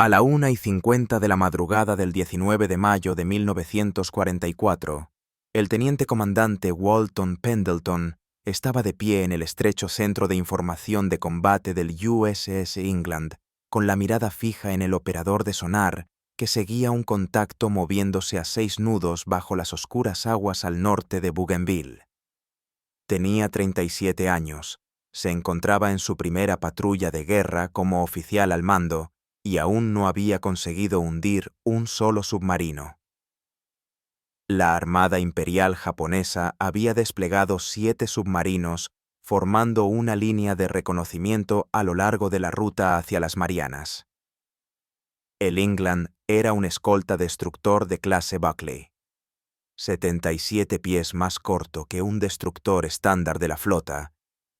A la 1:50 de la madrugada del 19 de mayo de 1944, el teniente comandante Walton Pendleton estaba de pie en el estrecho centro de información de combate del USS England, con la mirada fija en el operador de sonar que seguía un contacto moviéndose a 6 nudos bajo las oscuras aguas al norte de Bougainville. Tenía 37 años, se encontraba en su primera patrulla de guerra como oficial al mando y aún no había conseguido hundir un solo submarino. La Armada Imperial japonesa había desplegado 7 submarinos formando una línea de reconocimiento a lo largo de la ruta hacia las Marianas. El England era un escolta destructor de clase Buckley, 77 pies más corto que un destructor estándar de la flota,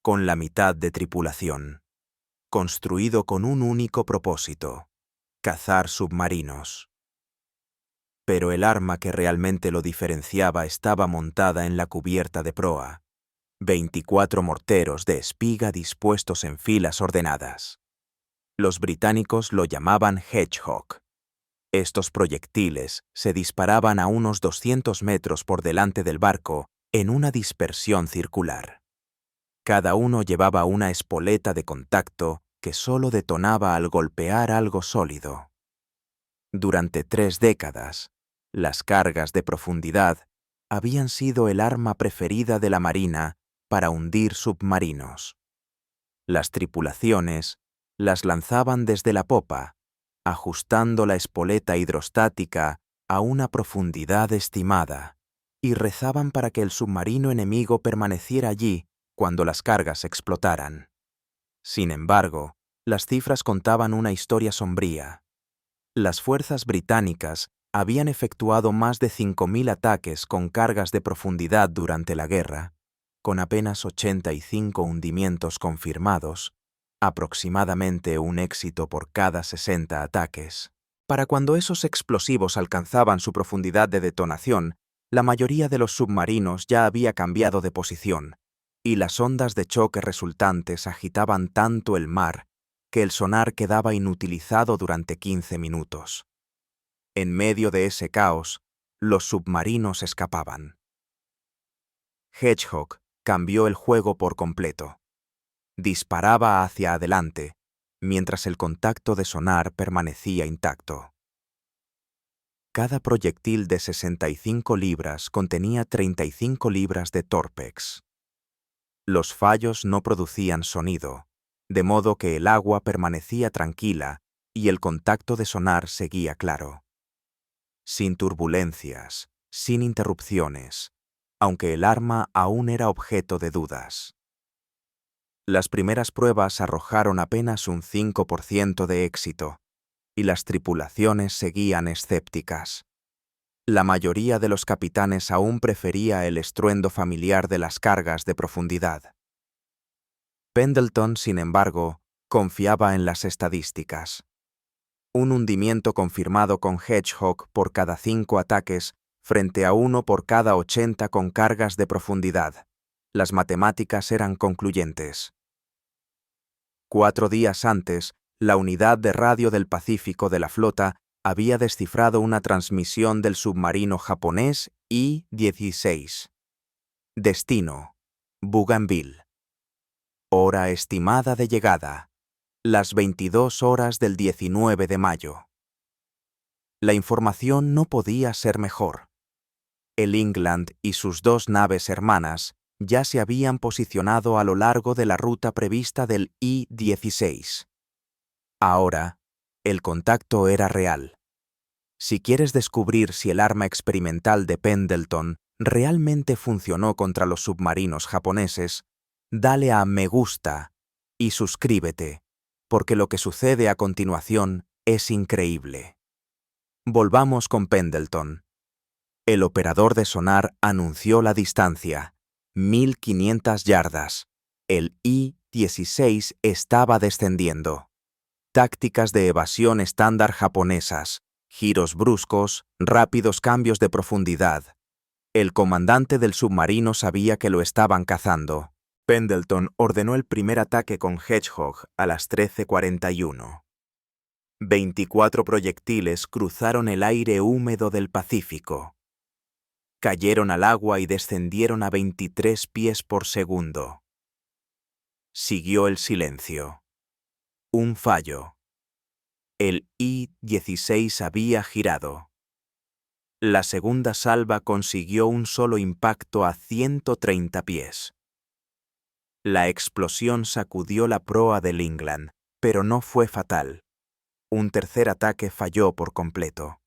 con la mitad de tripulación, construido con un único propósito: cazar submarinos. Pero el arma que realmente lo diferenciaba estaba montada en la cubierta de proa, 24 morteros de espiga dispuestos en filas ordenadas. Los británicos lo llamaban Hedgehog. Estos proyectiles se disparaban a unos 200 metros por delante del barco en una dispersión circular. Cada uno llevaba una espoleta de contacto que solo detonaba al golpear algo sólido. Durante 3 décadas, las cargas de profundidad habían sido el arma preferida de la Marina para hundir submarinos. Las tripulaciones las lanzaban desde la popa, ajustando la espoleta hidrostática a una profundidad estimada, y rezaban para que el submarino enemigo permaneciera allí cuando las cargas explotaran. Sin embargo, las cifras contaban una historia sombría. Las fuerzas británicas habían efectuado más de 5.000 ataques con cargas de profundidad durante la guerra, con apenas 85 hundimientos confirmados, aproximadamente un éxito por cada 60 ataques. Para cuando esos explosivos alcanzaban su profundidad de detonación, la mayoría de los submarinos ya había cambiado de posición, y las ondas de choque resultantes agitaban tanto el mar que el sonar quedaba inutilizado durante 15 minutos. En medio de ese caos, los submarinos escapaban. Hedgehog cambió el juego por completo. Disparaba hacia adelante, mientras el contacto de sonar permanecía intacto. Cada proyectil de 65 libras contenía 35 libras de Torpex. Los fallos no producían sonido, de modo que el agua permanecía tranquila y el contacto de sonar seguía claro. Sin turbulencias, sin interrupciones, aunque el arma aún era objeto de dudas. Las primeras pruebas arrojaron apenas un 5% de éxito, y las tripulaciones seguían escépticas. La mayoría de los capitanes aún prefería el estruendo familiar de las cargas de profundidad. Pendleton, sin embargo, confiaba en las estadísticas. Un hundimiento confirmado con Hedgehog por cada 5 ataques frente a 1 por cada 80 con cargas de profundidad. Las matemáticas eran concluyentes. 4 días antes, la unidad de radio del Pacífico de la flota había descifrado una transmisión del submarino japonés I-16. Destino: Bougainville. Hora estimada de llegada: las 22 horas del 19 de mayo. La información no podía ser mejor. El England y sus 2 naves hermanas ya se habían posicionado a lo largo de la ruta prevista del I-16. Ahora, el contacto era real. Si quieres descubrir si el arma experimental de Pendleton realmente funcionó contra los submarinos japoneses, dale a me gusta y suscríbete, porque lo que sucede a continuación es increíble. Volvamos con Pendleton. El operador de sonar anunció la distancia: 1.500 yardas. El I-16 estaba descendiendo. Tácticas de evasión estándar japonesas, giros bruscos, rápidos cambios de profundidad. El comandante del submarino sabía que lo estaban cazando. Pendleton ordenó el primer ataque con Hedgehog a las 13:41. 24 proyectiles cruzaron el aire húmedo del Pacífico. Cayeron al agua y descendieron a 23 pies por segundo. Siguió el silencio. Un fallo. El I-16 había girado. La segunda salva consiguió un solo impacto a 130 pies. La explosión sacudió la proa del England, pero no fue fatal. Un tercer ataque falló por completo.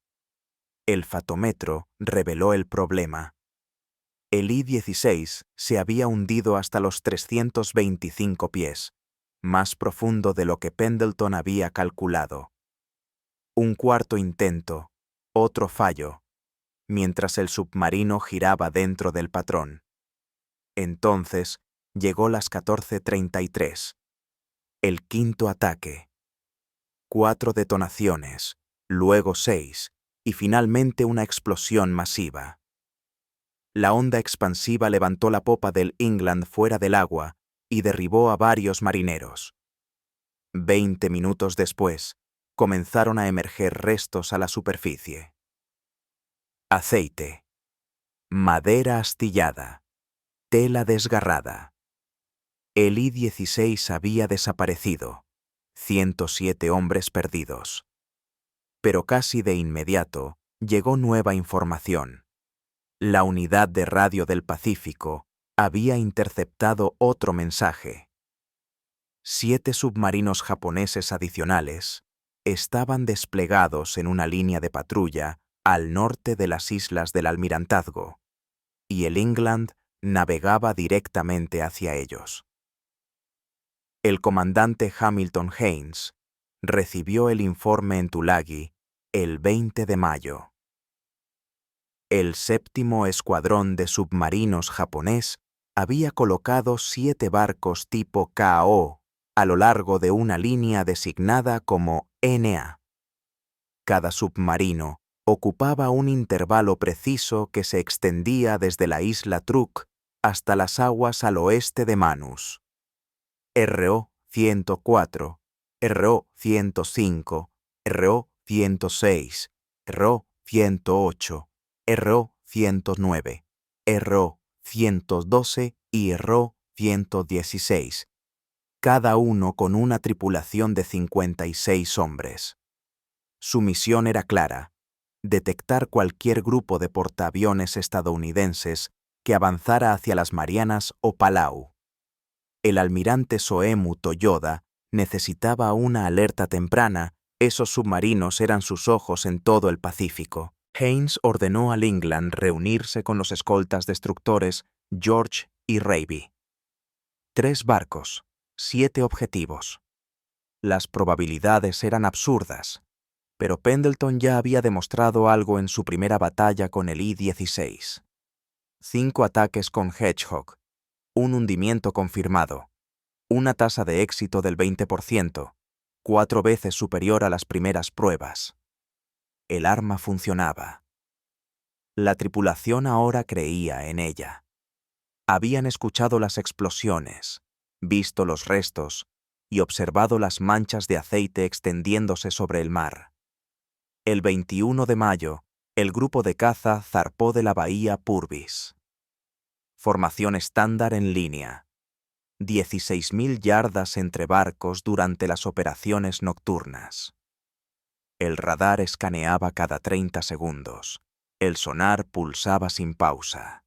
El fatómetro reveló el problema. El I-16 se había hundido hasta los 325 pies, más profundo de lo que Pendleton había calculado. Un cuarto intento, otro fallo, mientras el submarino giraba dentro del patrón. Entonces llegó las 14:33. El quinto ataque. 4 detonaciones, luego 6, y finalmente una explosión masiva. La onda expansiva levantó la popa del England fuera del agua y derribó a varios marineros. 20 minutos después, comenzaron a emerger restos a la superficie. Aceite, madera astillada, tela desgarrada. El I-16 había desaparecido, 107 hombres perdidos. Pero casi de inmediato llegó nueva información. La unidad de radio del Pacífico había interceptado otro mensaje. 7 submarinos japoneses adicionales estaban desplegados en una línea de patrulla al norte de las islas del Almirantazgo, y el England navegaba directamente hacia ellos. El comandante Hamilton Haynes recibió el informe en Tulagi el 20 de mayo. El séptimo escuadrón de submarinos japonés había colocado 7 barcos tipo KO a lo largo de una línea designada como NA. Cada submarino ocupaba un intervalo preciso que se extendía desde la isla Truk hasta las aguas al oeste de Manus. RO-104, RO-105, RO-106, RO-108, RO-109, RO-112 y RO-116, cada uno con una tripulación de 56 hombres. Su misión era clara: detectar cualquier grupo de portaaviones estadounidenses que avanzara hacia las Marianas o Palau. El almirante Soemu Toyoda necesitaba una alerta temprana. Esos submarinos eran sus ojos en todo el Pacífico. Haynes ordenó al England reunirse con los escoltas destructores George y Raby. 3 barcos, 7 objetivos. Las probabilidades eran absurdas, pero Pendleton ya había demostrado algo en su primera batalla con el I-16. 5 ataques con Hedgehog, un hundimiento confirmado, una tasa de éxito del 20%, 4 veces superior a las primeras pruebas. El arma funcionaba. La tripulación ahora creía en ella. Habían escuchado las explosiones, visto los restos y observado las manchas de aceite extendiéndose sobre el mar. El 21 de mayo, el grupo de caza zarpó de la bahía Purvis. Formación estándar en línea. 16.000 yardas entre barcos durante las operaciones nocturnas. El radar escaneaba cada 30 segundos. El sonar pulsaba sin pausa.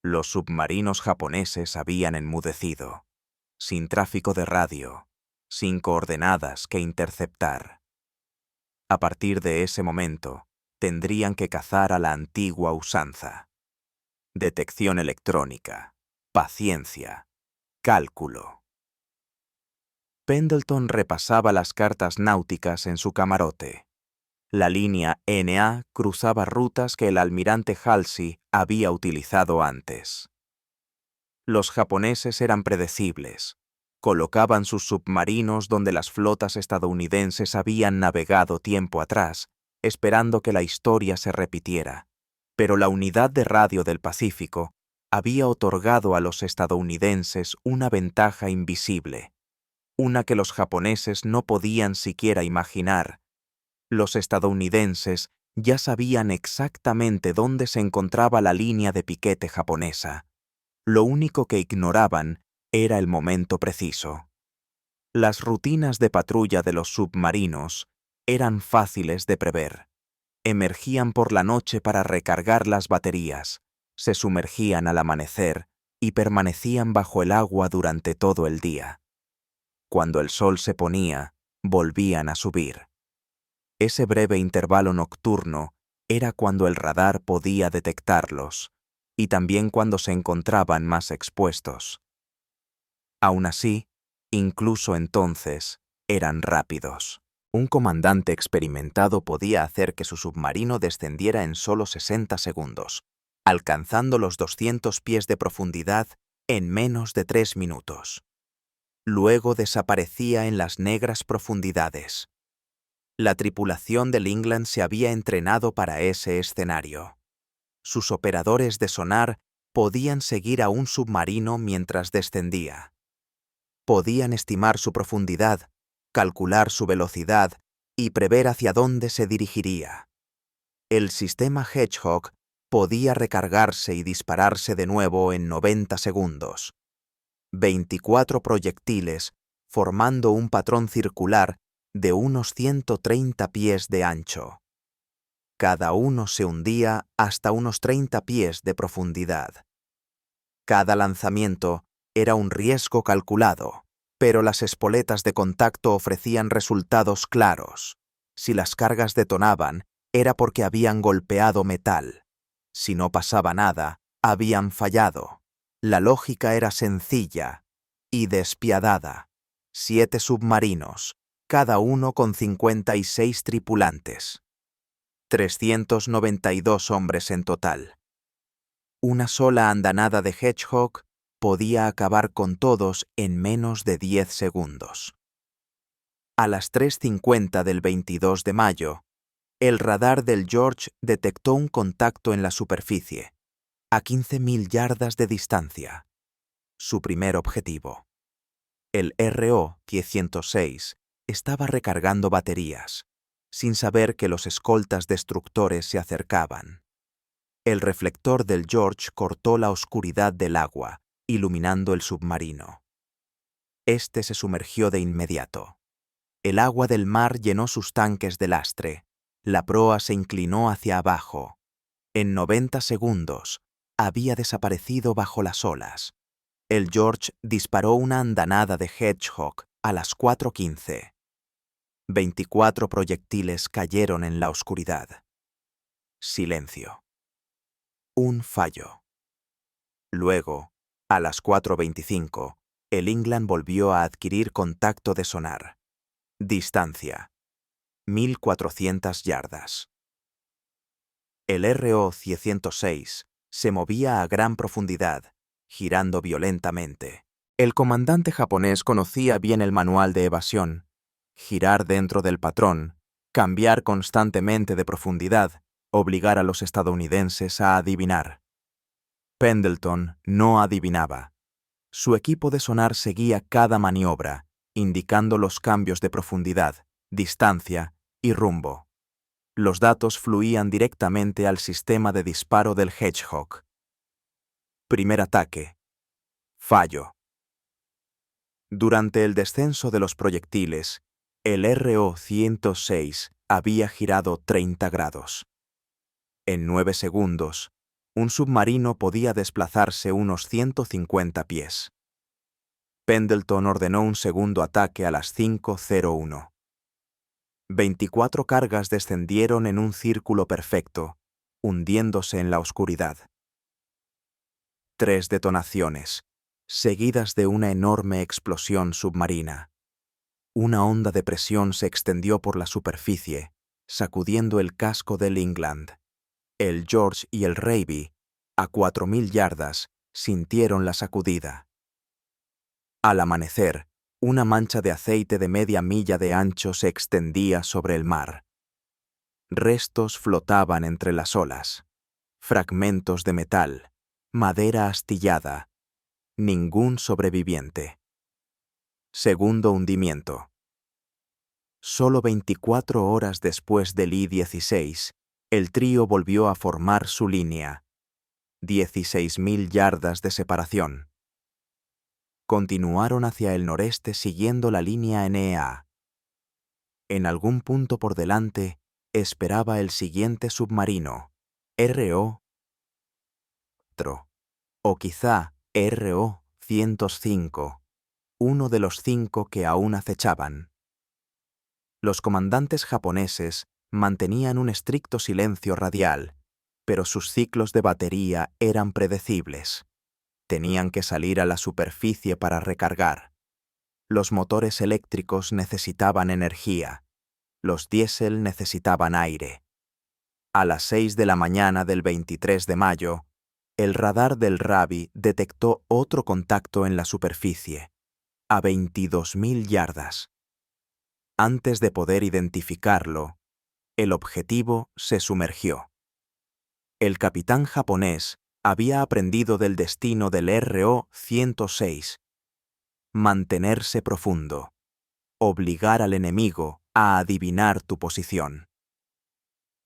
Los submarinos japoneses habían enmudecido, sin tráfico de radio, sin coordenadas que interceptar. A partir de ese momento, tendrían que cazar a la antigua usanza. Detección electrónica, paciencia, cálculo. Pendleton repasaba las cartas náuticas en su camarote. La línea NA cruzaba rutas que el almirante Halsey había utilizado antes. Los japoneses eran predecibles. Colocaban sus submarinos donde las flotas estadounidenses habían navegado tiempo atrás, esperando que la historia se repitiera. Pero la unidad de radio del Pacífico había otorgado a los estadounidenses una ventaja invisible, una que los japoneses no podían siquiera imaginar. Los estadounidenses ya sabían exactamente dónde se encontraba la línea de piquete japonesa. Lo único que ignoraban era el momento preciso. Las rutinas de patrulla de los submarinos eran fáciles de prever. Emergían por la noche para recargar las baterías, se sumergían al amanecer y permanecían bajo el agua durante todo el día. Cuando el sol se ponía, volvían a subir. Ese breve intervalo nocturno era cuando el radar podía detectarlos, y también cuando se encontraban más expuestos. Aún así, incluso entonces, eran rápidos. Un comandante experimentado podía hacer que su submarino descendiera en solo 60 segundos, alcanzando los 200 pies de profundidad en menos de 3 minutos. Luego desaparecía en las negras profundidades. La tripulación del England se había entrenado para ese escenario. Sus operadores de sonar podían seguir a un submarino mientras descendía. Podían estimar su profundidad, calcular su velocidad y prever hacia dónde se dirigiría. El sistema Hedgehog podía recargarse y dispararse de nuevo en 90 segundos. 24 proyectiles formando un patrón circular de unos 130 pies de ancho. Cada uno se hundía hasta unos 30 pies de profundidad. Cada lanzamiento era un riesgo calculado, pero las espoletas de contacto ofrecían resultados claros. Si las cargas detonaban, era porque habían golpeado metal. Si no pasaba nada, habían fallado. La lógica era sencilla y despiadada. 7 submarinos, cada uno con 56 tripulantes. 392 hombres en total. Una sola andanada de Hedgehog podía acabar con todos en menos de 10 segundos. A las 3:50 del 22 de mayo, el radar del George detectó un contacto en la superficie, a 15.000 yardas de distancia. Su primer objetivo. El RO-106 estaba recargando baterías, sin saber que los escoltas destructores se acercaban. El reflector del George cortó la oscuridad del agua, iluminando el submarino. Este se sumergió de inmediato. El agua del mar llenó sus tanques de lastre. La proa se inclinó hacia abajo. En 90 segundos, había desaparecido bajo las olas. El George disparó una andanada de Hedgehog a las 4:15. 24 proyectiles cayeron en la oscuridad. Silencio. Un fallo. Luego, a las 4:25, el England volvió a adquirir contacto de sonar. Distancia: 1.400 yardas. El RO-106 se movía a gran profundidad, girando violentamente. El comandante japonés conocía bien el manual de evasión: girar dentro del patrón, cambiar constantemente de profundidad, obligar a los estadounidenses a adivinar. Pendleton no adivinaba. Su equipo de sonar seguía cada maniobra, indicando los cambios de profundidad, distancia y rumbo. Los datos fluían directamente al sistema de disparo del Hedgehog. Primer ataque. Fallo. Durante el descenso de los proyectiles, el RO-106 había girado 30 grados. En 9 segundos, un submarino podía desplazarse unos 150 pies. Pendleton ordenó un segundo ataque a las 5:01. 24 cargas descendieron en un círculo perfecto, hundiéndose en la oscuridad. 3 detonaciones, seguidas de una enorme explosión submarina. Una onda de presión se extendió por la superficie, sacudiendo el casco del England. El George y el Raby, a 4.000 yardas, sintieron la sacudida. Al amanecer, una mancha de aceite de media milla de ancho se extendía sobre el mar. Restos flotaban entre las olas. Fragmentos de metal, madera astillada. Ningún sobreviviente. Segundo hundimiento. Solo 24 horas después del I-16, el trío volvió a formar su línea. 16.000 yardas de separación. Continuaron hacia el noreste siguiendo la línea NEA. En algún punto por delante esperaba el siguiente submarino, RO-4, o quizá RO-105, uno de los 5 que aún acechaban. Los comandantes japoneses mantenían un estricto silencio radial, pero sus ciclos de batería eran predecibles. Tenían que salir a la superficie para recargar. Los motores eléctricos necesitaban energía. Los diésel necesitaban aire. A las 6 de la mañana del 23 de mayo, el radar del Rabi detectó otro contacto en la superficie, a 22.000 yardas. Antes de poder identificarlo, el objetivo se sumergió. El capitán japonés había aprendido del destino del RO-106. Mantenerse profundo. Obligar al enemigo a adivinar tu posición.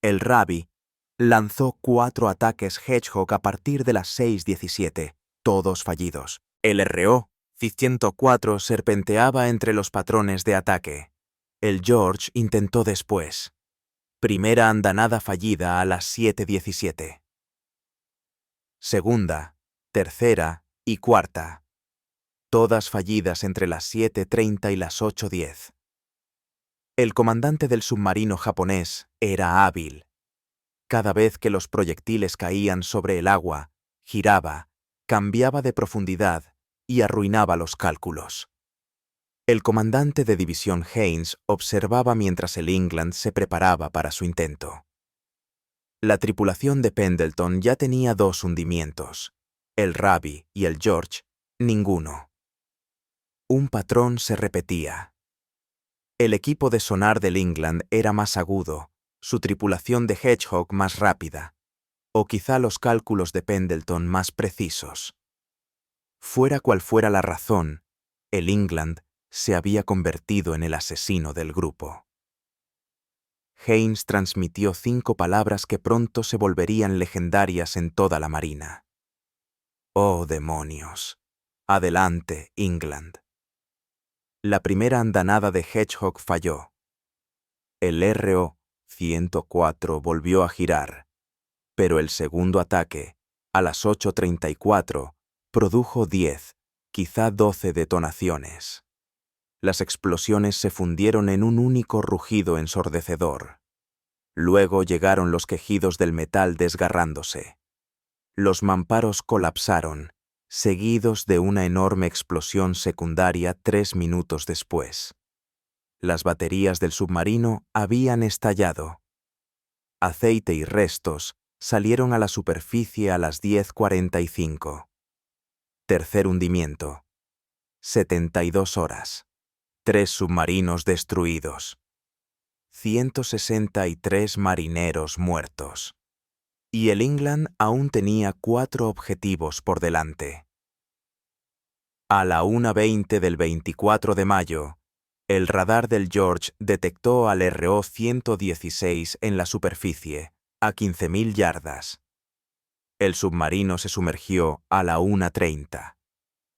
El Rabi lanzó 4 ataques Hedgehog a partir de las 6:17, todos fallidos. El RO-104 serpenteaba entre los patrones de ataque. El George intentó después. Primera andanada fallida a las 7:17. Segunda, tercera y cuarta. Todas fallidas entre las 7:30 y las 8:10. El comandante del submarino japonés era hábil. Cada vez que los proyectiles caían sobre el agua, giraba, cambiaba de profundidad y arruinaba los cálculos. El comandante de división Haynes observaba mientras el England se preparaba para su intento. La tripulación de Pendleton ya tenía 2 hundimientos. El Rabi y el George, ninguno. Un patrón se repetía. El equipo de sonar del England era más agudo, su tripulación de Hedgehog más rápida, o quizá los cálculos de Pendleton más precisos. Fuera cual fuera la razón, el England se había convertido en el asesino del grupo. Haynes transmitió 5 palabras que pronto se volverían legendarias en toda la marina. ¡Oh, demonios! Adelante, England. La primera andanada de Hedgehog falló. El RO-104 volvió a girar, pero el segundo ataque, a las 8:34, produjo 10, quizá 12 detonaciones. Las explosiones se fundieron en un único rugido ensordecedor. Luego llegaron los quejidos del metal desgarrándose. Los mamparos colapsaron, seguidos de una enorme explosión secundaria 3 minutos después. Las baterías del submarino habían estallado. Aceite y restos salieron a la superficie a las 10:45. Tercer hundimiento. 72 horas. 3 submarinos destruidos. 163 marineros muertos. Y el England aún tenía 4 objetivos por delante. A la 1:20 del 24 de mayo, el radar del George detectó al RO-116 en la superficie, a 15.000 yardas. El submarino se sumergió a la 1:30.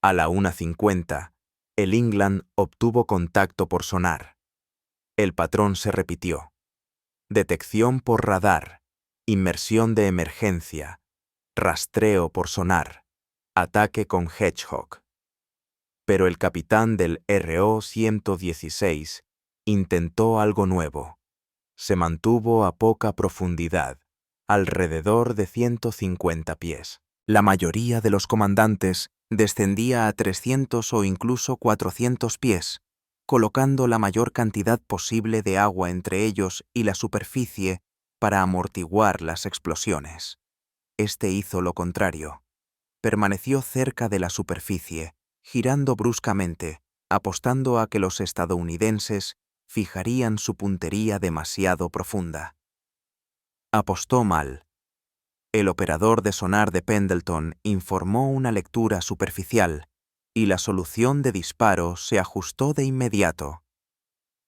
A la 1:50, el England obtuvo contacto por sonar. El patrón se repitió. Detección por radar, inmersión de emergencia, rastreo por sonar, ataque con Hedgehog. Pero el capitán del RO-116 intentó algo nuevo. Se mantuvo a poca profundidad, alrededor de 150 pies. La mayoría de los comandantes descendía a 300 o incluso 400 pies, colocando la mayor cantidad posible de agua entre ellos y la superficie para amortiguar las explosiones. Este hizo lo contrario. Permaneció cerca de la superficie, girando bruscamente, apostando a que los estadounidenses fijarían su puntería demasiado profunda. Apostó mal. El operador de sonar de Pendleton informó una lectura superficial y la solución de disparo se ajustó de inmediato.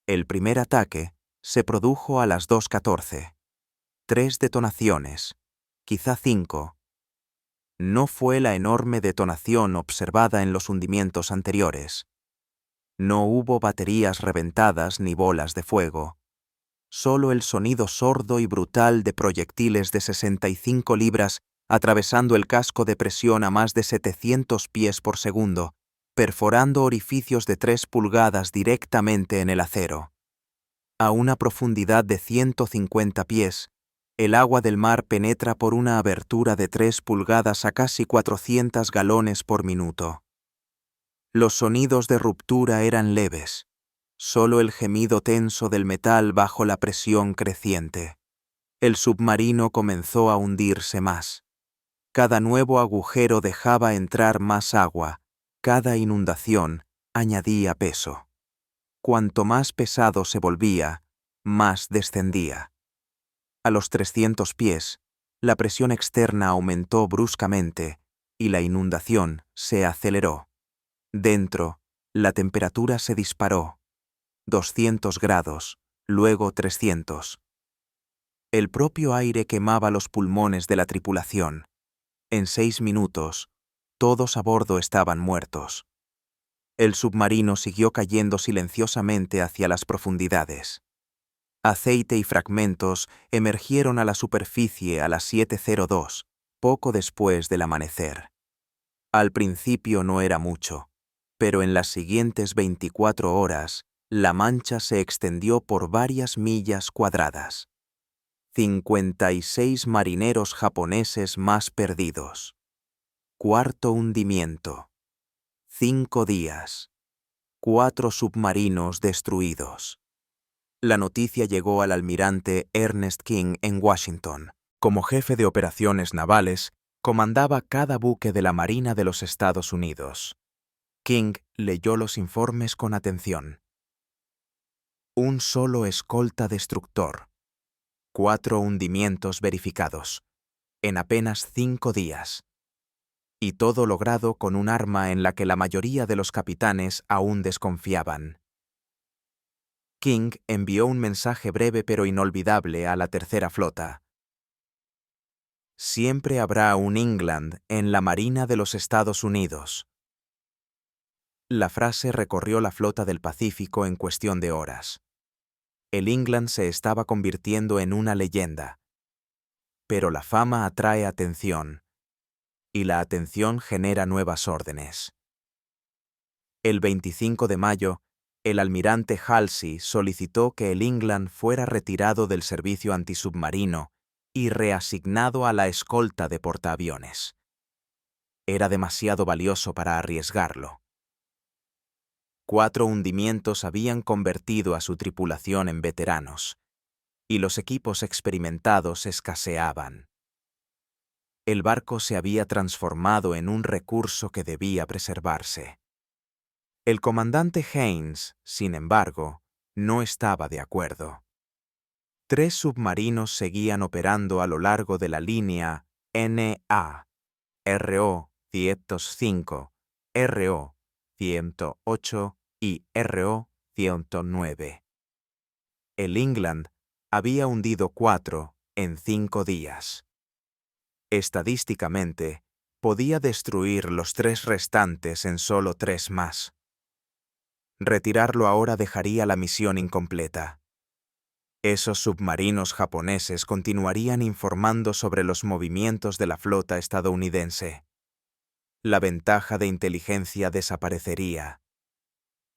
El primer ataque se produjo a las 2:14. 3 detonaciones, quizá 5. No fue la enorme detonación observada en los hundimientos anteriores. No hubo baterías reventadas ni bolas de fuego. Solo el sonido sordo y brutal de proyectiles de 65 libras atravesando el casco de presión a más de 700 pies por segundo, perforando orificios de 3 pulgadas directamente en el acero. A una profundidad de 150 pies, el agua del mar penetra por una abertura de 3 pulgadas a casi 400 galones por minuto. Los sonidos de ruptura eran leves, solo el gemido tenso del metal bajo la presión creciente. El submarino comenzó a hundirse más. Cada nuevo agujero dejaba entrar más agua, cada inundación añadía peso. Cuanto más pesado se volvía, más descendía. A los 300 pies, la presión externa aumentó bruscamente y la inundación se aceleró. Dentro, la temperatura se disparó. 200 grados, luego 300. El propio aire quemaba los pulmones de la tripulación. En 6 minutos, todos a bordo estaban muertos. El submarino siguió cayendo silenciosamente hacia las profundidades. Aceite y fragmentos emergieron a la superficie a las 7:02, poco después del amanecer. Al principio no era mucho, pero en las siguientes 24 horas, la mancha se extendió por varias millas cuadradas. 56 marineros japoneses más perdidos. Cuarto hundimiento. 5 días. 4 submarinos destruidos. La noticia llegó al almirante Ernest King en Washington. Como jefe de operaciones navales, comandaba cada buque de la Marina de los Estados Unidos. King leyó los informes con atención. Un solo escolta destructor. 4 hundimientos verificados. En apenas 5 días. Y todo logrado con un arma en la que la mayoría de los capitanes aún desconfiaban. King envió un mensaje breve pero inolvidable a la tercera flota. Siempre habrá un England en la Marina de los Estados Unidos. La frase recorrió la flota del Pacífico en cuestión de horas. El England se estaba convirtiendo en una leyenda. Pero la fama atrae atención, y la atención genera nuevas órdenes. El 25 de mayo, el almirante Halsey solicitó que el England fuera retirado del servicio antisubmarino y reasignado a la escolta de portaaviones. Era demasiado valioso para arriesgarlo. 4 hundimientos habían convertido a su tripulación en veteranos, y los equipos experimentados escaseaban. El barco se había transformado en un recurso que debía preservarse. El comandante Haynes, sin embargo, no estaba de acuerdo. 3 submarinos seguían operando a lo largo de la línea NA, RO 105, RO 108 y RO 109. El England había hundido 4 en 5 días. Estadísticamente, podía destruir los 3 restantes en solo 3 más. Retirarlo ahora dejaría la misión incompleta. Esos submarinos japoneses continuarían informando sobre los movimientos de la flota estadounidense. La ventaja de inteligencia desaparecería.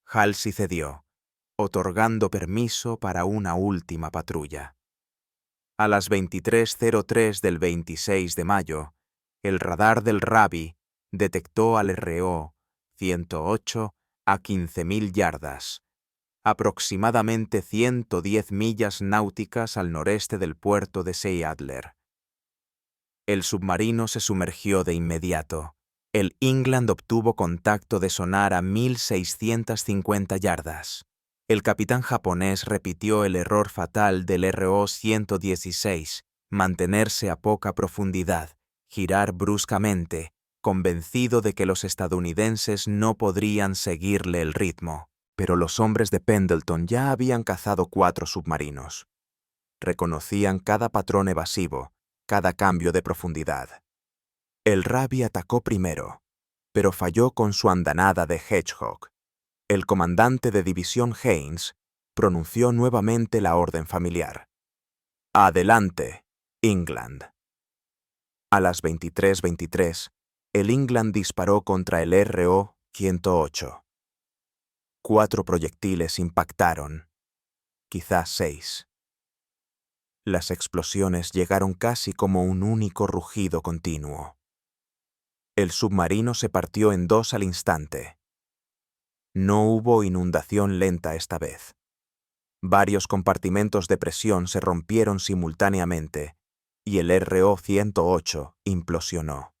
Halsey cedió, otorgando permiso para una última patrulla. A las 23:03 del 26 de mayo, el radar del Ravi detectó al RO 108 a 15.000 yardas, aproximadamente 110 millas náuticas al noreste del puerto de Seeadler. El submarino se sumergió de inmediato. El England obtuvo contacto de sonar a 1.650 yardas. El capitán japonés repitió el error fatal del RO 116, mantenerse a poca profundidad, girar bruscamente, convencido de que los estadounidenses no podrían seguirle el ritmo. Pero los hombres de Pendleton ya habían cazado 4 submarinos. Reconocían cada patrón evasivo, cada cambio de profundidad. El Ravi atacó primero, pero falló con su andanada de Hedgehog. El comandante de división Haynes pronunció nuevamente la orden familiar. «Adelante, England». A las 23:23, el England disparó contra el RO-108. 4 proyectiles impactaron, quizás 6. Las explosiones llegaron casi como un único rugido continuo. El submarino se partió en 2 al instante. No hubo inundación lenta esta vez. Varios compartimentos de presión se rompieron simultáneamente y el RO-108 implosionó.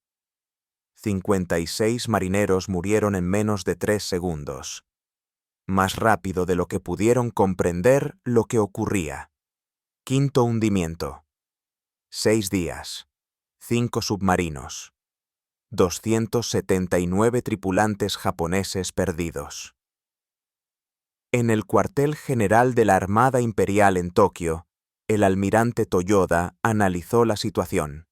56 marineros murieron en menos de 3 segundos. Más rápido de lo que pudieron comprender lo que ocurría. Quinto hundimiento. 6 días. 5 submarinos. 279 tripulantes japoneses perdidos. En el cuartel general de la Armada Imperial en Tokio, el almirante Toyoda analizó la situación.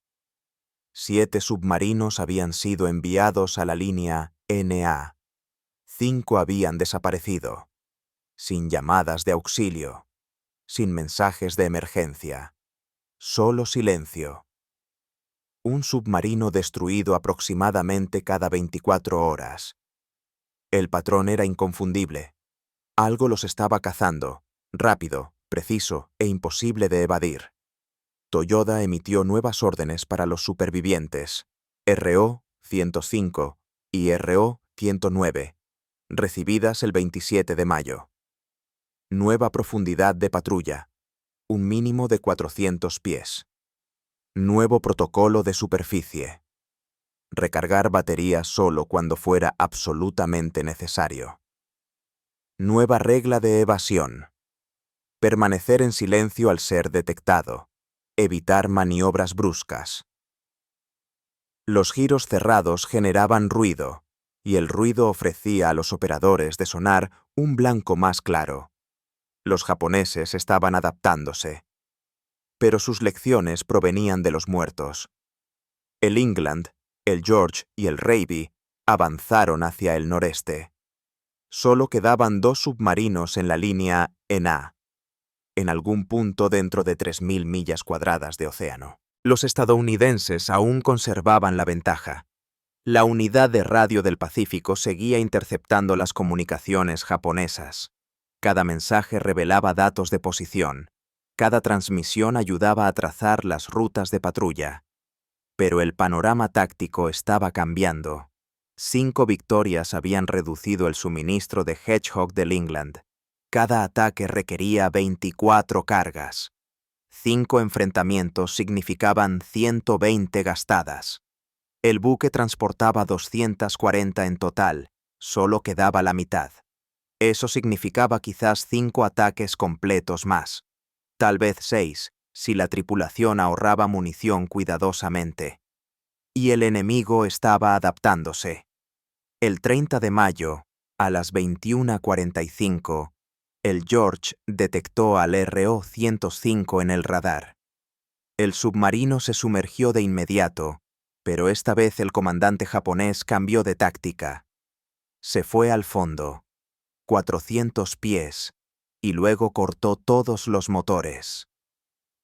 7 submarinos habían sido enviados a la línea NA. 5 habían desaparecido, sin llamadas de auxilio, sin mensajes de emergencia, solo silencio. Un submarino destruido aproximadamente cada 24 horas. El patrón era inconfundible. Algo los estaba cazando, rápido, preciso e imposible de evadir. Toyoda emitió nuevas órdenes para los supervivientes, RO-105 y RO-109, recibidas el 27 de mayo. Nueva profundidad de patrulla, un mínimo de 400 pies. Nuevo protocolo de superficie. Recargar baterías solo cuando fuera absolutamente necesario. Nueva regla de evasión. Permanecer en silencio al ser detectado. Evitar maniobras bruscas. Los giros cerrados generaban ruido, y el ruido ofrecía a los operadores de sonar un blanco más claro. Los japoneses estaban adaptándose. Pero sus lecciones provenían de los muertos. El England, el George y el Raby avanzaron hacia el noreste. Solo quedaban 2 submarinos en la línea NA, en algún punto dentro de 3.000 millas cuadradas de océano. Los estadounidenses aún conservaban la ventaja. La unidad de radio del Pacífico seguía interceptando las comunicaciones japonesas. Cada mensaje revelaba datos de posición. Cada transmisión ayudaba a trazar las rutas de patrulla. Pero el panorama táctico estaba cambiando. 5 victorias habían reducido el suministro de Hedgehog del England. Cada ataque requería 24 cargas. 5 enfrentamientos significaban 120 gastadas. El buque transportaba 240 en total, solo quedaba la mitad. Eso significaba quizás 5 ataques completos más. Tal vez 6, si la tripulación ahorraba munición cuidadosamente. Y el enemigo estaba adaptándose. El 30 de mayo, a las 21:45, el George detectó al RO-105 en el radar. El submarino se sumergió de inmediato, pero esta vez el comandante japonés cambió de táctica. Se fue al fondo, 400 pies, y luego cortó todos los motores.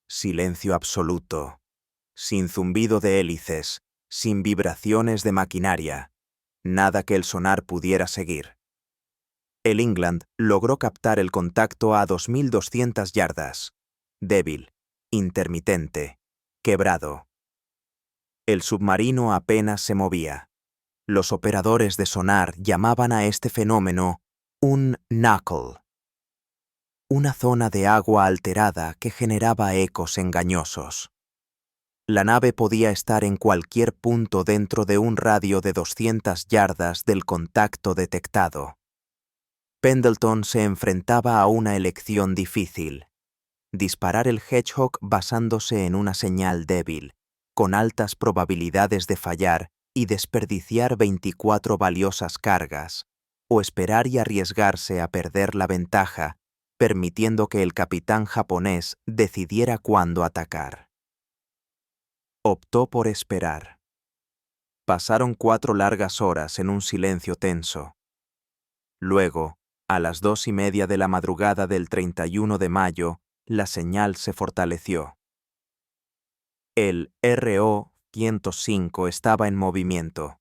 Silencio absoluto, sin zumbido de hélices, sin vibraciones de maquinaria, nada que el sonar pudiera seguir. El England logró captar el contacto a 2.200 yardas, débil, intermitente, quebrado. El submarino apenas se movía. Los operadores de sonar llamaban a este fenómeno un knuckle, una zona de agua alterada que generaba ecos engañosos. La nave podía estar en cualquier punto dentro de un radio de 200 yardas del contacto detectado. Pendleton se enfrentaba a una elección difícil: disparar el Hedgehog basándose en una señal débil, con altas probabilidades de fallar y desperdiciar 24 valiosas cargas, o esperar y arriesgarse a perder la ventaja, permitiendo que el capitán japonés decidiera cuándo atacar. Optó por esperar. Pasaron 4 largas horas en un silencio tenso. Luego, a las 2:30 de la madrugada del 31 de mayo, la señal se fortaleció. El RO-105 estaba en movimiento.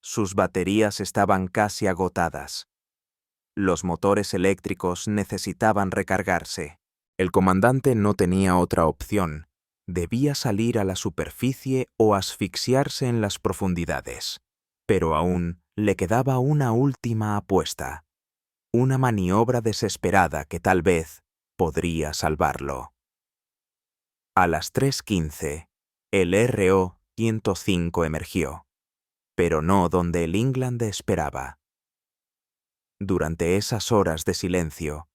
Sus baterías estaban casi agotadas. Los motores eléctricos necesitaban recargarse. El comandante no tenía otra opción. Debía salir a la superficie o asfixiarse en las profundidades. Pero aún le quedaba una última apuesta. Una maniobra desesperada que tal vez podría salvarlo. A las 3:15, el RO-105 emergió, pero no donde el England esperaba. Durante esas horas de silencio,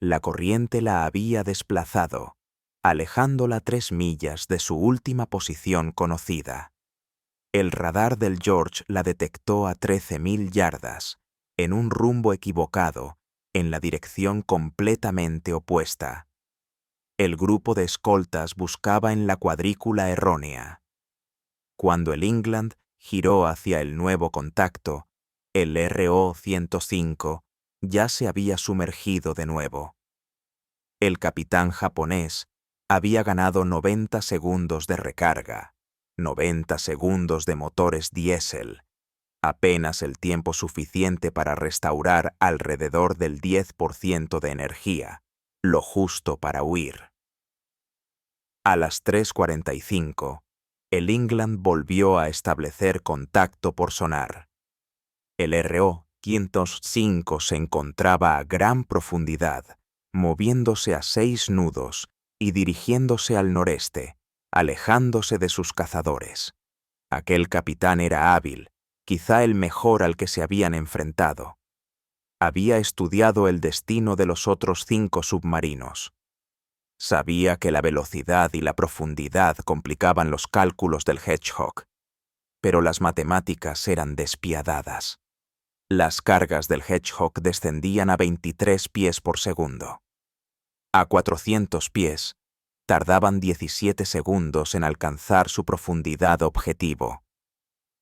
la corriente la había desplazado, alejándola 3 millas de su última posición conocida. El radar del George la detectó a 13.000 yardas, en un rumbo equivocado, en la dirección completamente opuesta. El grupo de escoltas buscaba en la cuadrícula errónea. Cuando el England giró hacia el nuevo contacto, el RO-105 ya se había sumergido de nuevo. El capitán japonés había ganado 90 segundos de recarga, 90 segundos de motores diésel, apenas el tiempo suficiente para restaurar alrededor del 10% de energía, lo justo para huir. A las 3:45, el England volvió a establecer contacto por sonar. El RO-105 se encontraba a gran profundidad, moviéndose a 6 nudos y dirigiéndose al noreste, alejándose de sus cazadores. Aquel capitán era hábil, quizá el mejor al que se habían enfrentado. Había estudiado el destino de los otros 5 submarinos. Sabía que la velocidad y la profundidad complicaban los cálculos del Hedgehog, pero las matemáticas eran despiadadas. Las cargas del Hedgehog descendían a 23 pies por segundo. A 400 pies, tardaban 17 segundos en alcanzar su profundidad objetivo.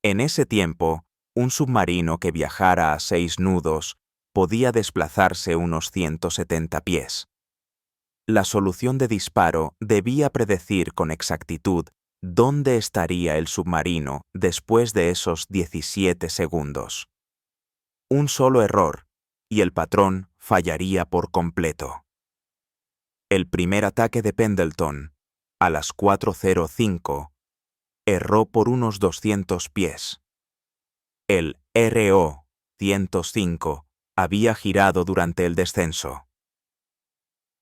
En ese tiempo, un submarino que viajara a 6 nudos podía desplazarse unos 170 pies. La solución de disparo debía predecir con exactitud dónde estaría el submarino después de esos 17 segundos. Un solo error, y el patrón fallaría por completo. El primer ataque de Pendleton, a las 4:05, erró por unos 200 pies. El RO-105 había girado durante el descenso.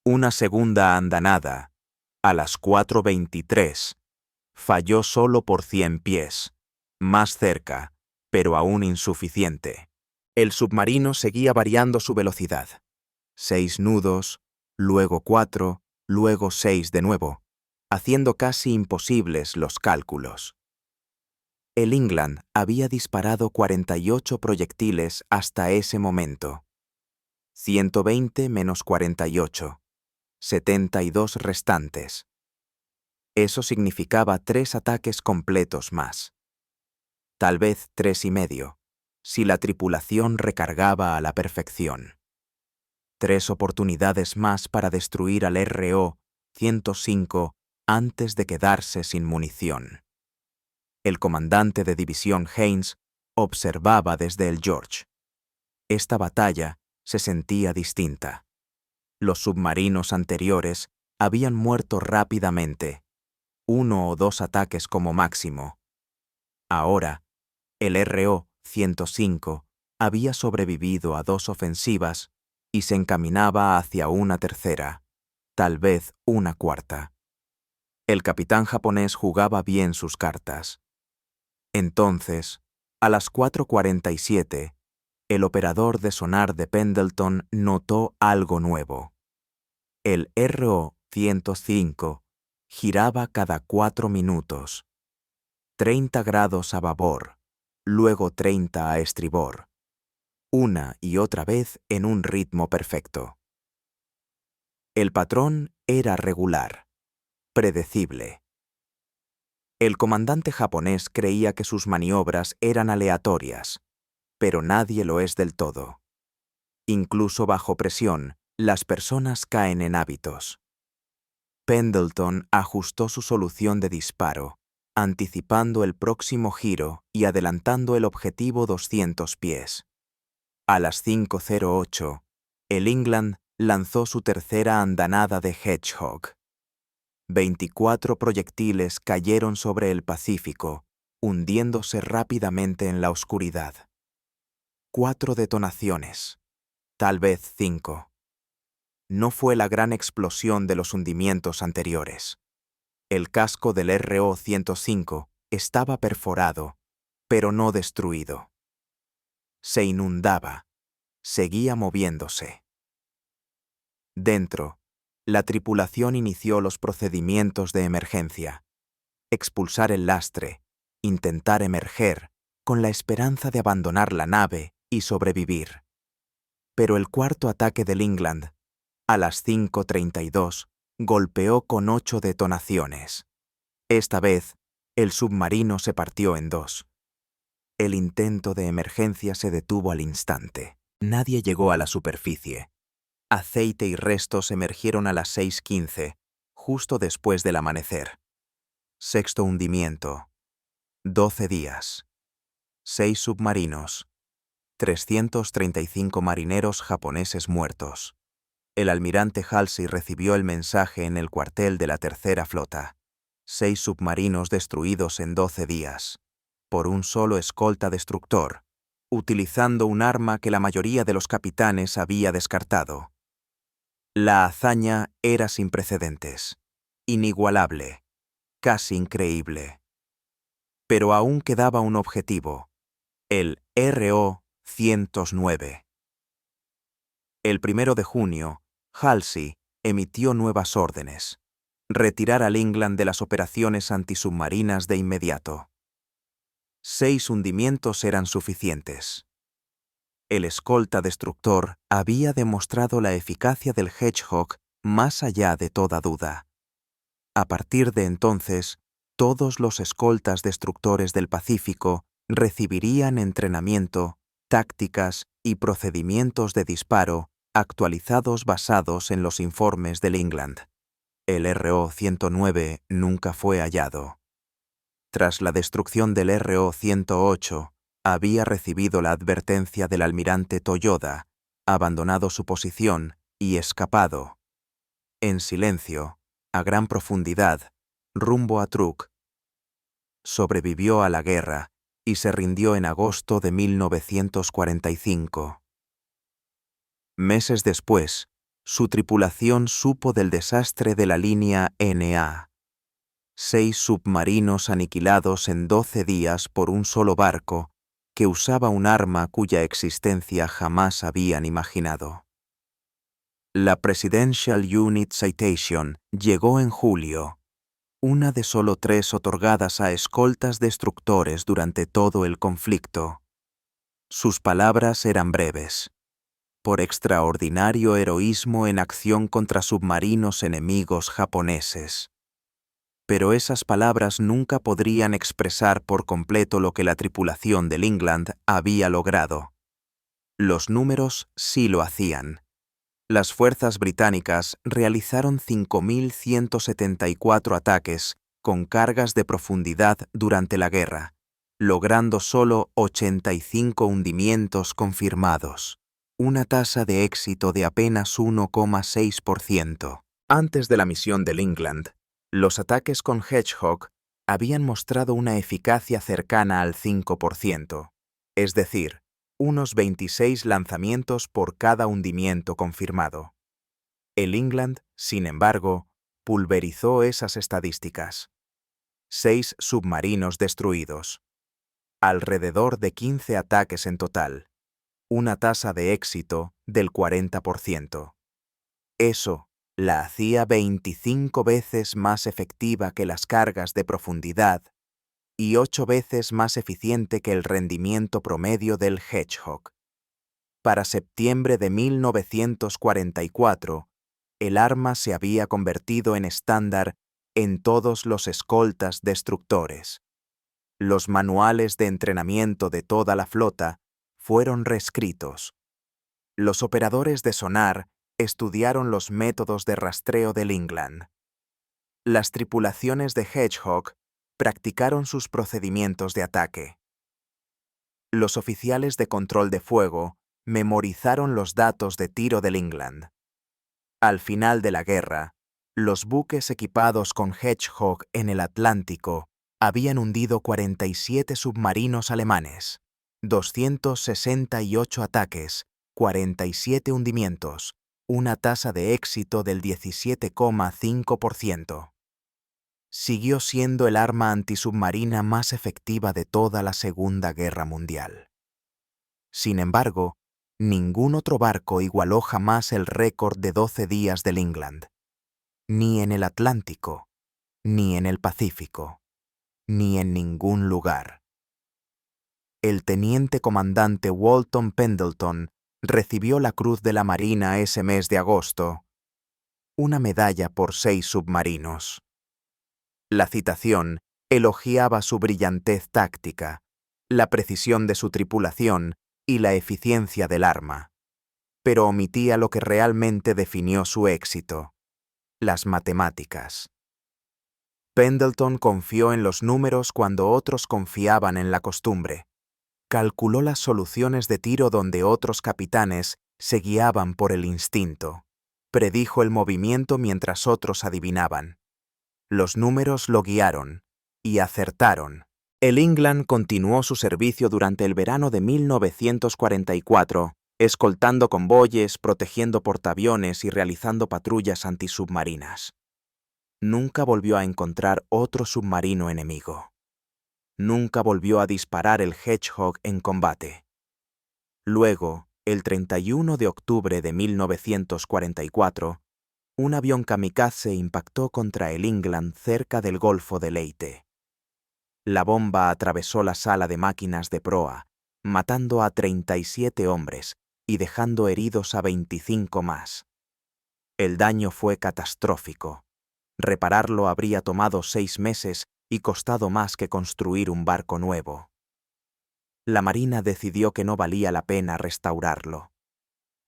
Una segunda andanada, a las 4:23, falló solo por 100 pies, más cerca, pero aún insuficiente. El submarino seguía variando su velocidad. 6 nudos, luego 4, luego 6 de nuevo, haciendo casi imposibles los cálculos. El England había disparado 48 proyectiles hasta ese momento. 120 menos 48. 72 restantes. Eso significaba 3 ataques completos más. Tal vez 3,5, si la tripulación recargaba a la perfección. 3 oportunidades más para destruir al RO-105 antes de quedarse sin munición. El comandante de división Haynes observaba desde el George. Esta batalla se sentía distinta. Los submarinos anteriores habían muerto rápidamente, 1 o 2 ataques como máximo. Ahora, el RO-105 había sobrevivido a 2 ofensivas y se encaminaba hacia una tercera, tal vez una cuarta. El capitán japonés jugaba bien sus cartas. Entonces, a las 4:47, el operador de sonar de Pendleton notó algo nuevo. El RO-105 giraba cada 4 minutos. 30 grados a babor, luego 30 a estribor, una y otra vez en un ritmo perfecto. El patrón era regular, predecible. El comandante japonés creía que sus maniobras eran aleatorias, pero nadie lo es del todo. Incluso bajo presión, las personas caen en hábitos. Pendleton ajustó su solución de disparo, anticipando el próximo giro y adelantando el objetivo 200 pies. A las 5:08, el England lanzó su tercera andanada de Hedgehog. 24 proyectiles cayeron sobre el Pacífico, hundiéndose rápidamente en la oscuridad. 4 detonaciones, tal vez 5. No fue la gran explosión de los hundimientos anteriores. El casco del RO-105 estaba perforado, pero no destruido. Se inundaba, seguía moviéndose. Dentro, la tripulación inició los procedimientos de emergencia. Expulsar el lastre, intentar emerger, con la esperanza de abandonar la nave y sobrevivir. Pero el cuarto ataque del England, a las 5:32, golpeó con 8 detonaciones. Esta vez, el submarino se partió en dos. El intento de emergencia se detuvo al instante. Nadie llegó a la superficie. Aceite y restos emergieron a las 6:15, justo después del amanecer. Sexto hundimiento. 12 días. 6 submarinos. 335 marineros japoneses muertos. El almirante Halsey recibió el mensaje en el cuartel de la Tercera Flota. 6 submarinos destruidos en 12 días, por un solo escolta destructor, utilizando un arma que la mayoría de los capitanes había descartado. La hazaña era sin precedentes, inigualable, casi increíble. Pero aún quedaba un objetivo, el RO-109. El 1 de junio, Halsey emitió nuevas órdenes: retirar al England de las operaciones antisubmarinas de inmediato. 6 hundimientos eran suficientes. El escolta destructor había demostrado la eficacia del Hedgehog más allá de toda duda. A partir de entonces, todos los escoltas destructores del Pacífico recibirían entrenamiento, tácticas y procedimientos de disparo actualizados basados en los informes del England. El RO-109 nunca fue hallado. Tras la destrucción del RO-108, había recibido la advertencia del almirante Toyoda, abandonado su posición y escapado. En silencio, a gran profundidad, rumbo a Truk. Sobrevivió a la guerra y se rindió en agosto de 1945. Meses después, su tripulación supo del desastre de la línea NA. 6 submarinos aniquilados en 12 días por un solo barco que usaba un arma cuya existencia jamás habían imaginado. La Presidential Unit Citation llegó en julio, una de solo 3 otorgadas a escoltas destructores durante todo el conflicto. Sus palabras eran breves: por extraordinario heroísmo en acción contra submarinos enemigos japoneses. Pero esas palabras nunca podrían expresar por completo lo que la tripulación del England había logrado. Los números sí lo hacían. Las fuerzas británicas realizaron 5.174 ataques con cargas de profundidad durante la guerra, logrando solo 85 hundimientos confirmados, una tasa de éxito de apenas 1,6%. Antes de la misión del England, los ataques con Hedgehog habían mostrado una eficacia cercana al 5%, es decir, unos 26 lanzamientos por cada hundimiento confirmado. El England, sin embargo, pulverizó esas estadísticas. 6 submarinos destruidos. Alrededor de 15 ataques en total. Una tasa de éxito del 40%. Eso la hacía 25 veces más efectiva que las cargas de profundidad y 8 veces más eficiente que el rendimiento promedio del Hedgehog. Para septiembre de 1944, el arma se había convertido en estándar en todos los escoltas destructores. Los manuales de entrenamiento de toda la flota fueron reescritos. Los operadores de sonar estudiaron los métodos de rastreo del England. Las tripulaciones de Hedgehog practicaron sus procedimientos de ataque. Los oficiales de control de fuego memorizaron los datos de tiro del England. Al final de la guerra, los buques equipados con Hedgehog en el Atlántico habían hundido 47 submarinos alemanes, 268 ataques, 47 hundimientos, una tasa de éxito del 17,5%. Siguió siendo el arma antisubmarina más efectiva de toda la Segunda Guerra Mundial. Sin embargo, ningún otro barco igualó jamás el récord de 12 días del England, ni en el Atlántico, ni en el Pacífico, ni en ningún lugar. El teniente comandante Walton Pendleton recibió la Cruz de la Marina ese mes de agosto, una medalla por 6 submarinos. La citación elogiaba su brillantez táctica, la precisión de su tripulación y la eficiencia del arma, pero omitía lo que realmente definió su éxito: las matemáticas. Pendleton confió en los números cuando otros confiaban en la costumbre. Calculó las soluciones de tiro donde otros capitanes se guiaban por el instinto. Predijo el movimiento mientras otros adivinaban. Los números lo guiaron, y acertaron. El England continuó su servicio durante el verano de 1944, escoltando convoyes, protegiendo portaaviones y realizando patrullas antisubmarinas. Nunca volvió a encontrar otro submarino enemigo. Nunca volvió a disparar el Hedgehog en combate. Luego, el 31 de octubre de 1944, un avión kamikaze impactó contra el England cerca del Golfo de Leyte. La bomba atravesó la sala de máquinas de proa, matando a 37 hombres y dejando heridos a 25 más. El daño fue catastrófico. Repararlo habría tomado 6 meses y costado más que construir un barco nuevo. La Marina decidió que no valía la pena restaurarlo.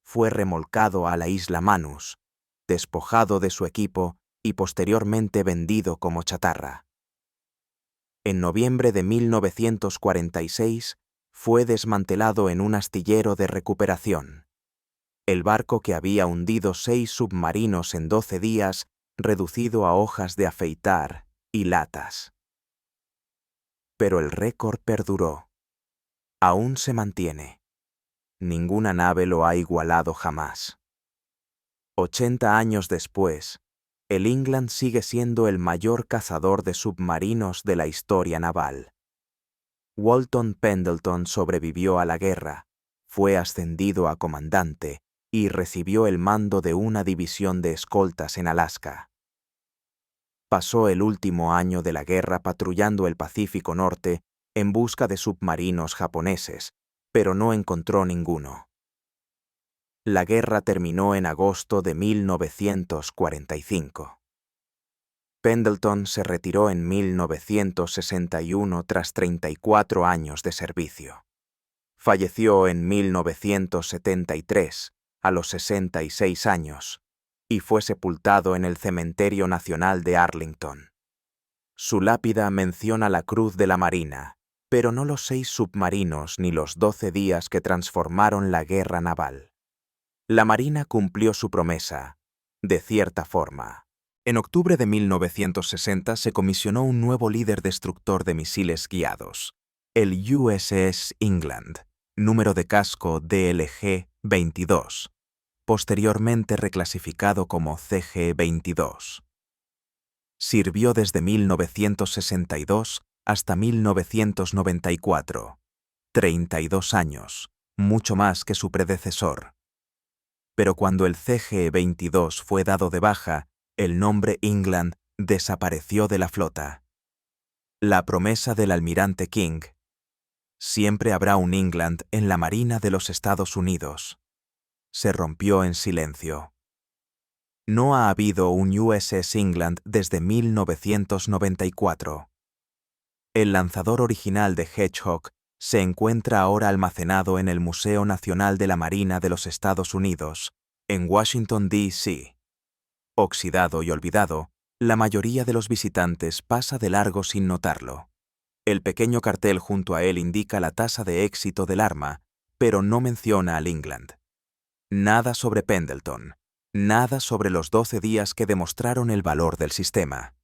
Fue remolcado a la isla Manus, despojado de su equipo y posteriormente vendido como chatarra. En noviembre de 1946 fue desmantelado en un astillero de recuperación. El barco que había hundido 6 submarinos en 12 días, reducido a hojas de afeitar y latas. Pero el récord perduró. Aún se mantiene. Ninguna nave lo ha igualado jamás. 80 años después, el England sigue siendo el mayor cazador de submarinos de la historia naval. Walton Pendleton sobrevivió a la guerra, fue ascendido a comandante y recibió el mando de una división de escoltas en Alaska. Pasó el último año de la guerra patrullando el Pacífico Norte en busca de submarinos japoneses, pero no encontró ninguno. La guerra terminó en agosto de 1945. Pendleton se retiró en 1961 tras 34 años de servicio. Falleció en 1973, a los 66 años, y fue sepultado en el Cementerio Nacional de Arlington. Su lápida menciona la Cruz de la Marina, pero no los 6 submarinos ni los 12 días que transformaron la guerra naval. La Marina cumplió su promesa, de cierta forma. En octubre de 1960 se comisionó un nuevo líder destructor de misiles guiados, el USS England, número de casco DLG-22, posteriormente reclasificado como CG-22. Sirvió desde 1962 hasta 1994, 32 años, mucho más que su predecesor. Pero cuando el CG-22 fue dado de baja, el nombre England desapareció de la flota. La promesa del almirante King. Siempre habrá un England en la Marina de los Estados Unidos. Se rompió en silencio. No ha habido un USS England desde 1994. El lanzador original de Hedgehog se encuentra ahora almacenado en el Museo Nacional de la Marina de los Estados Unidos, en Washington, D.C. Oxidado y olvidado, la mayoría de los visitantes pasa de largo sin notarlo. El pequeño cartel junto a él indica la tasa de éxito del arma, pero no menciona al England. Nada sobre Pendleton, nada sobre los 12 días que demostraron el valor del sistema.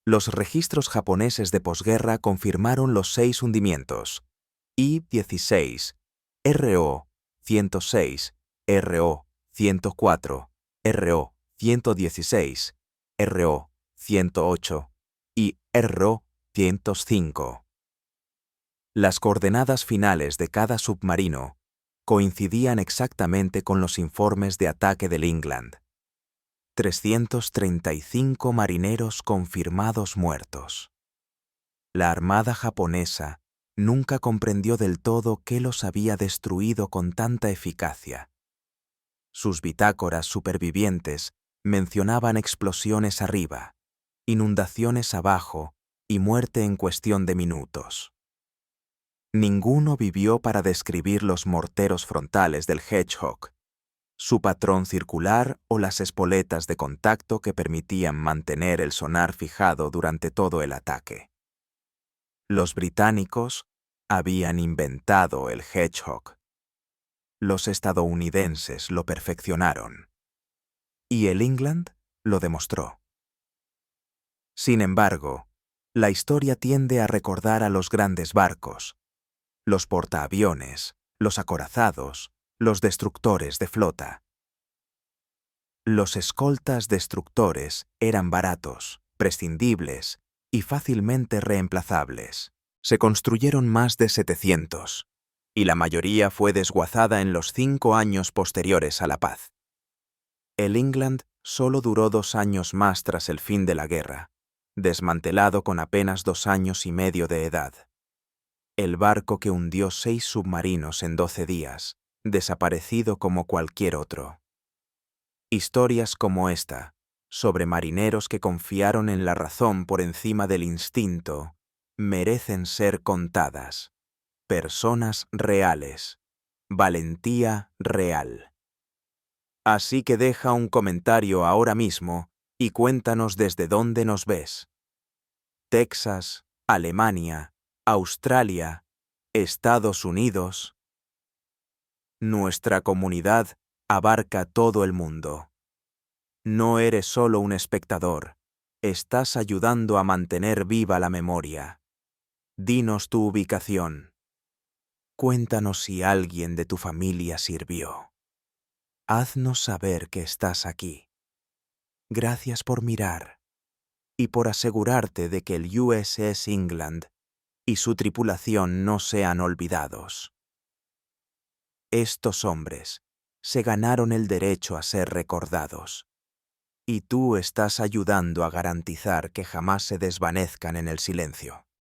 Los registros japoneses de posguerra confirmaron los 6 hundimientos: I-16, RO-106, RO-104, RO-116, RO-108 y RO-105. Las coordenadas finales de cada submarino coincidían exactamente con los informes de ataque del England. 335 marineros confirmados muertos. La armada japonesa nunca comprendió del todo qué los había destruido con tanta eficacia. Sus bitácoras supervivientes mencionaban explosiones arriba, inundaciones abajo y muerte en cuestión de minutos. Ninguno vivió para describir los morteros frontales del Hedgehog, su patrón circular o las espoletas de contacto que permitían mantener el sonar fijado durante todo el ataque. Los británicos habían inventado el Hedgehog. Los estadounidenses lo perfeccionaron. Y el England lo demostró. Sin embargo, la historia tiende a recordar a los grandes barcos, los portaaviones, los acorazados, los destructores de flota. Los escoltas destructores eran baratos, prescindibles y fácilmente reemplazables. Se construyeron más de 700, y la mayoría fue desguazada en los 5 años posteriores a la paz. El England solo duró 2 años más tras el fin de la guerra, desmantelado con apenas 2 años y medio de edad. El barco que hundió 6 submarinos en 12 días, desaparecido como cualquier otro. Historias como esta, sobre marineros que confiaron en la razón por encima del instinto, merecen ser contadas. Personas reales. Valentía real. Así que deja un comentario ahora mismo y cuéntanos desde dónde nos ves. Texas, Alemania, Australia, Estados Unidos. Nuestra comunidad abarca todo el mundo. No eres solo un espectador, estás ayudando a mantener viva la memoria. Dinos tu ubicación. Cuéntanos si alguien de tu familia sirvió. Haznos saber que estás aquí. Gracias por mirar y por asegurarte de que el USS England y su tripulación no sean olvidados. Estos hombres se ganaron el derecho a ser recordados, y tú estás ayudando a garantizar que jamás se desvanezcan en el silencio.